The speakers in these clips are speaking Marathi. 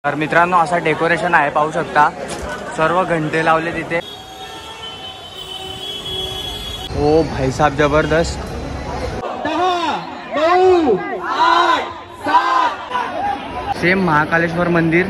तर मित्रांनो असा डेकोरेशन आहे, पाहू शकता सर्व घंटे लावले तिथे। ओ भाई साहब जबरदस्त। 10, 9, 8, 7 सेम महाकालेश्वर मंदिर।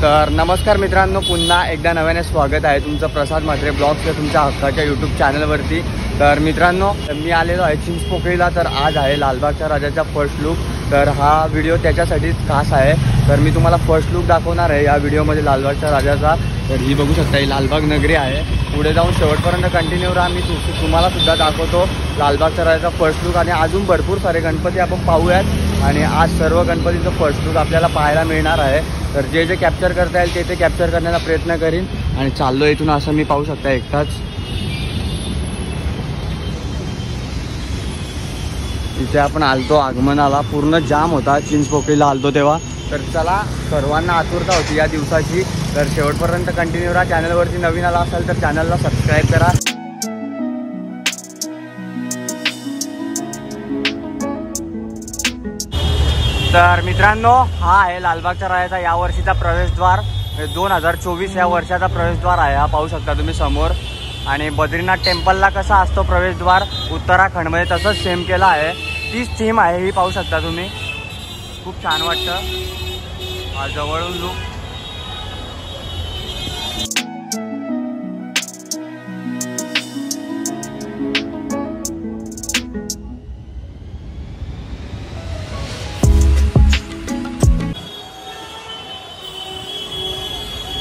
तर नमस्कार मित्रांनो, पुन्हा एकदा नव्याने स्वागत आहे तुमचं प्रसाद म्हात्रे ब्लॉग्स या तुमच्या हक्काच्या यूट्यूब चॅनलवरती। तर मित्रांनो मी आलेलो आहे चिंचपोकळीला। तर आज आहे लालबागच्या राजाचा फर्स्ट लुक। तर हा व्हिडिओ त्याच्यासाठीच खास आहे। तर मी तुम्हाला फर्स्ट लुक दाखवणार आहे या व्हिडिओमध्ये लालबागच्या राजाचा। तर ही बघू शकता ही लालबाग नगरी आहे। पुढे जाऊन शेवटपर्यंत कंटिन्यू राहा, मी तुम्हाला सुद्धा दाखवतो लालबागच्या राजाचा फर्स्ट लुक। आणि अजून भरपूर सारे गणपती आपण पाहूयात आणि आज सर्व गणपतीचं फर्स्ट लुक आपल्याला पाहायला मिळणार आहे। तर जे जे कॅप्चर करता येईल ते कॅप्चर करण्याचा प्रयत्न करीन। आणि चाललो इथून असं मी पाहू शकता एकटाच। इथे आपण आलतो आगमनाला, पूर्ण जाम होता चिंचपोकळीला आलतो तेव्हा। तर चला सर्वांना आतुरता होती या दिवसाची। तर शेवटपर्यंत कंटिन्यू राहा। चॅनलवरती नवीन आला असाल तर चॅनलला सबस्क्राईब करा। तर मित्रांनो हा आहे लालबागच्या राजाचा यावर्षीचा प्रवेशद्वार। 2024 या वर्षाचा प्रवेशद्वार आहे हा, पाहू शकता तुम्ही समोर। आणि बद्रीनाथ टेम्पलला कसा असतो प्रवेशद्वार उत्तराखंडमध्ये तसंच सेम केला आहे। तीच थीम आहे ही, पाहू शकता तुम्ही। खूप छान वाटतं हा जवळून लुक।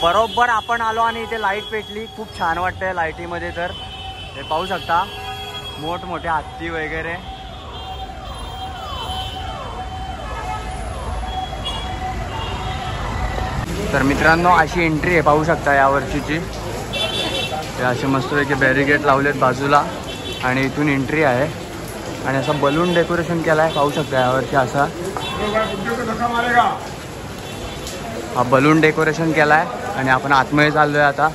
बरोबर आपण आलो आणि इथे लाईट पेटली, खूप छान वाटतंय लाईटीमध्ये। तर हे पाहू शकता मोठमोठे हत्ती वगैरे। तर मित्रांनो अशी एंट्री आहे, पाहू शकता या वर्षीची। हे असे मस्तपैकी बॅरिगेट लावलेत बाजूला आणि इथून एंट्री आहे। आणि असं बलून डेकोरेशन केलं आहे, पाहू शकता यावर्षी असा हा बलून डेकोरेशन केला आहे। आणि आपण आतमध्ये चाललोय आता।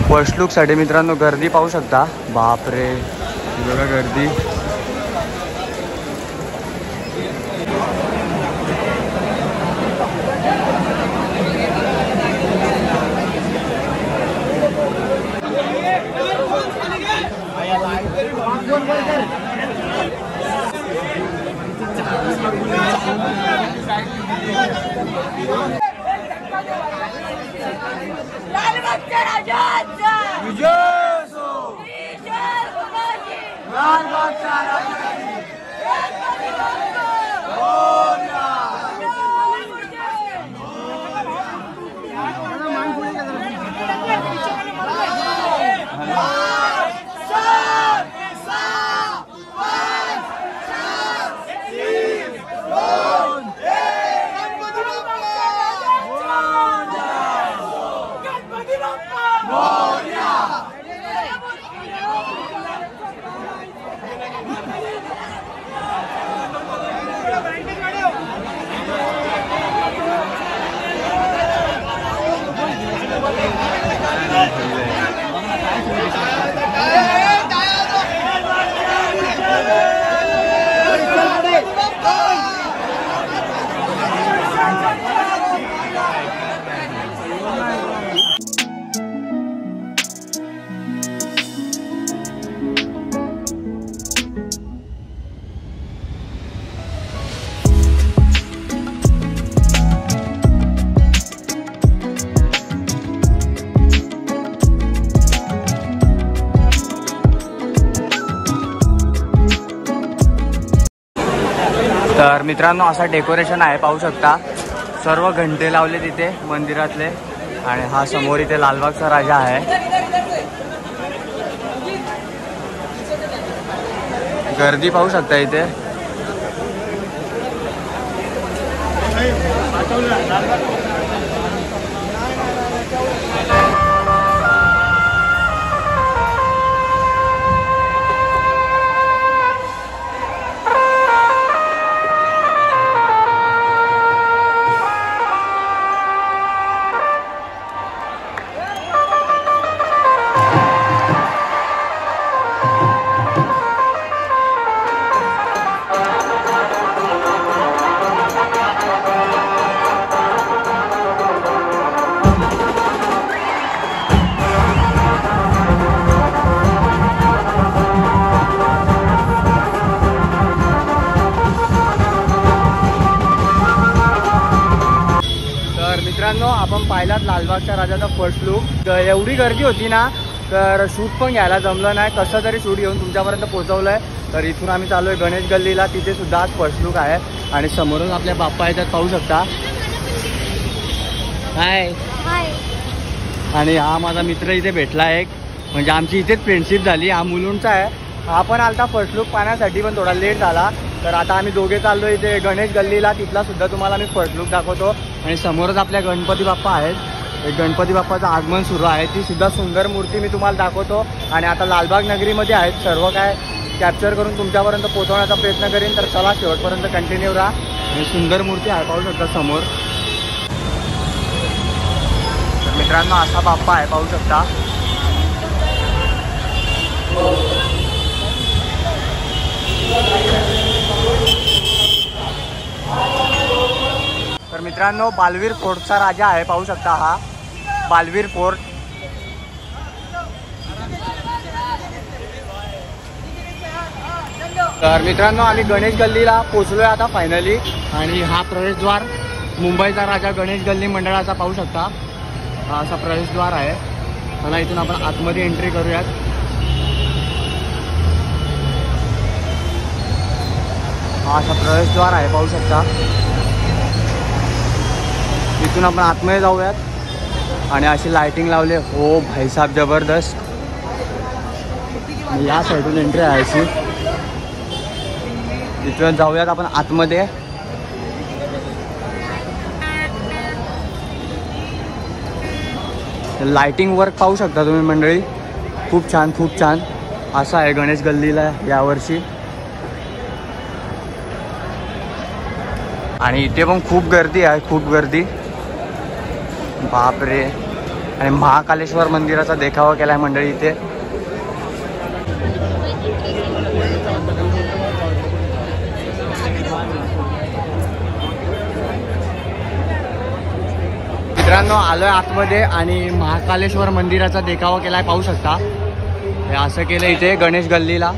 फर्स्ट लुक साठी मित्रांनो गर्दी पाहू शकता, बापरे बघा गर्दी। तर मित्रांनो असा डेकोरेशन आहे, पाहू शकता सर्व घंटे लावले तिथे मंदिरातले। आणि हा समोर इथे लालबागचा राजा आहे। गर्दी पाहू शकता इथे। पाहिलात लालबागच्या राजाचा फर्स्ट लुक. एवढी गर्दी होती ना तर शूट पण घ्यायला जमलं नाही. कसं तरी शूट घेऊन तुमच्यापर्यंत पोहोचवलं आहे. तर इथून आम्ही चालू आहे गणेश गल्लीला. तिथे सुद्धा आज फर्स्ट लुक आहे आणि समोरून आपल्या बाप्पा येतात पाहू शकता. हाय. आणि हा माझा मित्र इथे भेटला एक, म्हणजे आमची इथेच फ्रेंडशिप झाली. हा मुलुंडचा आहे. हा पण आलता फर्स्ट लुक पाहण्यासाठी पण थोडा लेट झाला. तर आता आम्ही दोघे चाललो इथे गणेश गल्लीला. तिथला सुद्धा तुम्हाला मी फर्स्ट लुक दाखवतो. आणि समोरच आपल्या गणपती बाप्पा आहेत. एक गणपती बाप्पाचं आगमन सुरू आहे. ती सुद्धा सुंदर मूर्ती मी तुम्हाला दाखवतो. आणि आता लालबाग नगरीमध्ये आहेत. सर्व काय कॅप्चर करून तुमच्यापर्यंत पोहोचवण्याचा प्रयत्न करीन. तर चला शेवटपर्यंत कंटिन्यू राहा. आणि सुंदर मूर्ती आहे पाहू शकता समोर. तर मित्रांनो असा बाप्पा आहे पाहू शकता. तर मित्रांनो बालवीर फोर्टचा राजा आहे पाहू शकता. हा बालवीर फोर्ट. तर मित्रांनो आम्ही गणेश गल्लीला पोचलोय आता फायनली. आणि हा प्रवेशद्वार मुंबईचा राजा गणेश गल्ली मंडळाचा पाहू शकता. हा असा प्रवेशद्वार आहे. मला इथून आपण आतमध्ये एंट्री करूयात. हा असा प्रवेशद्वार आहे पाहू शकता. इथून आपण आतमध्ये जाऊयात. आणि अशी लाइटिंग लावली. हो भाईसाहेब जबरदस्त. या साईडून एंट्री आहे अशी. इथून जाऊयात आपण आतमध्ये. लाइटिंग वर्क पाहू शकता तुम्ही मंडळी. खूप छान खूप छान असं आहे गणेश गल्लीला यावर्षी. आणि इथे पण खूप गर्दी आहे, खूप गर्दी. बापरे. आणि महाकालेश्वर मंदिराचा देखावा केला आहे मंडळी इथे. मित्रांनो आलोय आतमध्ये आणि महाकालेश्वर मंदिराचा देखावा केलाय पाहू शकता. हे असं केलं इथे गणेश गल्लीला.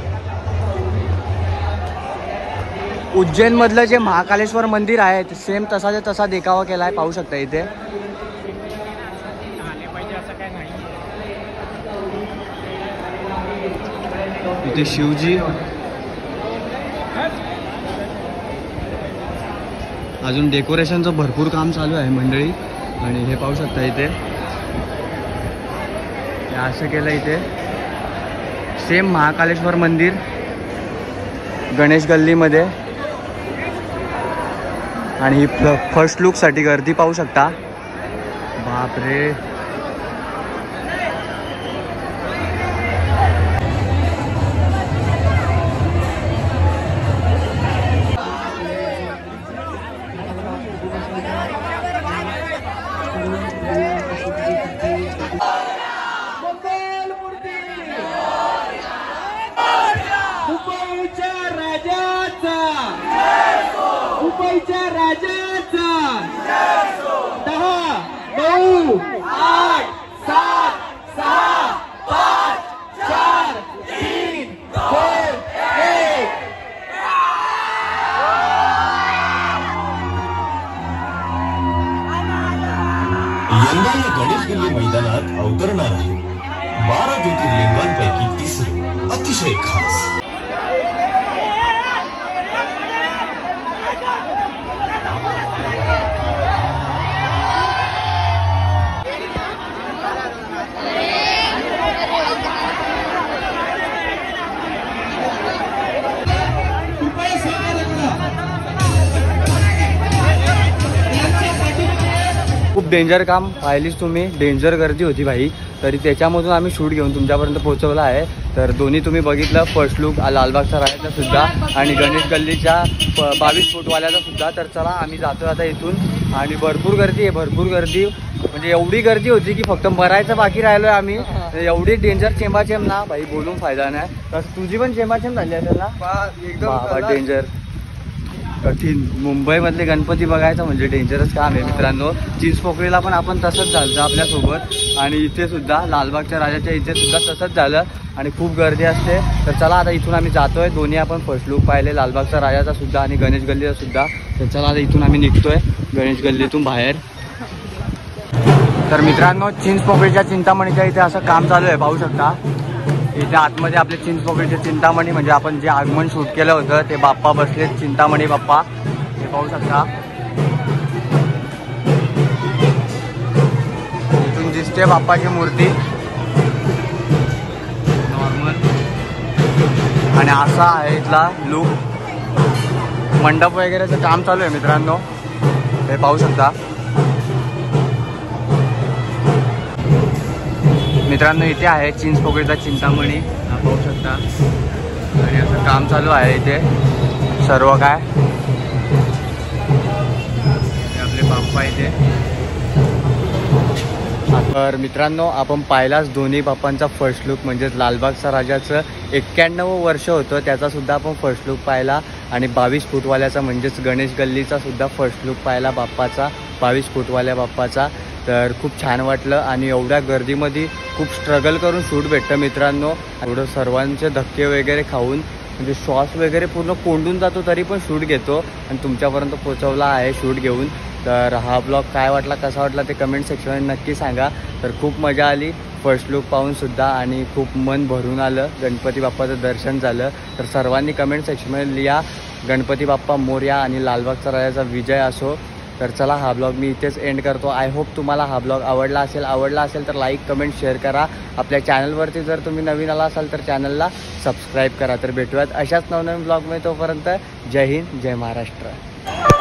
उज्जैन मधलं जे महाकालेश्वर मंदिर आहे सेम तसाच्या तसा देखावा केलाय पाहू शकता इथे. इथे शिवजी. अजून डेकोरेशनचं भरपूर काम चालू आहे मंडळी. आणि हे पाहू शकता इथे असं केलं इथे सेम महाकालेश्वर मंदिर गणेश गल्लीमध्ये. आणि ही फर्स्ट लुकसाठी गर्दी पाहू शकता. बापरे. मुंबईच्या राजाचा 10, 9, 8, 7, 6, 5, 4, 3, 2, 1. यंदा या गणेश गल्ली मैदानात अवतरणार आहे 12 ज्योतिर्लिंगांपैकी तिसरे अतिशय खास खूप डेंजर काम पाहिलीच तुम्ही. डेंजर गर्दी होती भाई. तरी त्याच्यामधून आम्ही शूट घेऊन तुमच्यापर्यंत पोहोचवला आहे. तर दोन्ही तुम्ही बघितलं फर्स्ट लुक लालबागचा राजाचा सुद्धा आणि गणेश गल्लीच्या 22 फूटवाल्याचा सुद्धा. तर चला आम्ही जातो आता इथून. आणि भरपूर गर्दी आहे, भरपूर गर्दी. म्हणजे एवढी गर्दी होती की फक्त मरायचं बाकी राहिलोय आम्ही. एवढी डेंजर चेंबाचेम ना भाई बोलून फायदा नाही. तर तुझी पण चेंबाचेम झाली असेल ना. एकदम डेंजर कठीण. मुंबईमधले गणपती बघायचं म्हणजे डेंजरस काम आहे मित्रांनो. चिंचपोकळीला पण आपण तसंच झालं आपल्यासोबत. आणि इथे सुद्धा लालबागच्या राजाच्या इथे सुद्धा तसंच झालं. आणि खूप गर्दी असते. तर चला आता इथून आम्ही जातोय. दोन्ही आपण फर्स्ट लुक पाहिले लालबागचा राजाचा सुद्धा आणि गणेश गल्लीचा सुद्धा. तर चला आता इथून आम्ही निघतोय गणेश गल्लीतून बाहेर. तर मित्रांनो चिंचपोकळीच्या चिंतामणीच्या इथे असं काम चालू आहे, पाहू शकता. इथे आतमध्ये आपले चिंचपोकळीचे चिंतामणी म्हणजे आपण जे आगमन शूट केलं होतं ते बाप्पा बसलेत, चिंतामणी बाप्पा हे पाहू शकता. इथून दिसते बाप्पाची मूर्ती नॉर्मल. आणि असा आहे इथला लुक. मंडप वगैरेचं काम चालू आहे मित्रांनो, हे पाहू शकता. मित्रांनो इथे आहे चिंचपोकळीचा चिंतामणी, हा पाहू शकता. आणि असं काम चालू आहे इथे सर्व काय. आपले बाप्पा इथे. तर मित्रांनो आपण पाहिलाच दोन्ही बाप्पांचा फर्स्ट लुक, म्हणजेच लालबागचा राजाचं 91 वर्ष होतं त्याचा सुद्धा आपण फर्स्ट लुक पाहिला. आणि 22 फूटवाल्याचा म्हणजेच गणेश गल्लीचा सुद्धा फर्स्ट लुक पाहिला बाप्पाचा, 22 फूटवाल्या बाप्पाचा. तर खूप छान वाटलं. आणि एवढ्या गर्दीमध्ये खूप स्ट्रगल करून शूट भेटतं मित्रांनो. एवढं सर्वांचे धक्के वगैरे खाऊन म्हणजे श्वास वगैरे पूर्ण कोंडून जातो तरी पण शूट घेतो आणि तुमच्यापर्यंत पोहोचवला आहे शूट घेऊन. तर हा ब्लॉग काय वाटला, कसा वाटला ते कमेंट सेक्शनमध्ये नक्की सांगा. तर खूप मजा आली फर्स्ट लुक पाहूनसुद्धा आणि खूप मन भरून आलं. गणपती बाप्पाचं दर्शन झालं. तर सर्वांनी कमेंट सेक्शनमध्ये लिहा गणपती बाप्पा मोरया आणि लालबागचा राजाचा विजय असो. तर चला हा ब्लॉग मी इथेच एंड करतो. आय होप तुम्हाला हा ब्लॉग आवडला असेल तर लाईक कमेंट शेअर करा. आपल्या चॅनलवरती जर तुम्ही नवीन आला असाल तर चॅनलला सबस्क्राईब करा. तर भेटूयात अशाच नवनवीन ब्लॉगमध्ये. तोपर्यंत जय हिंद, जय महाराष्ट्र.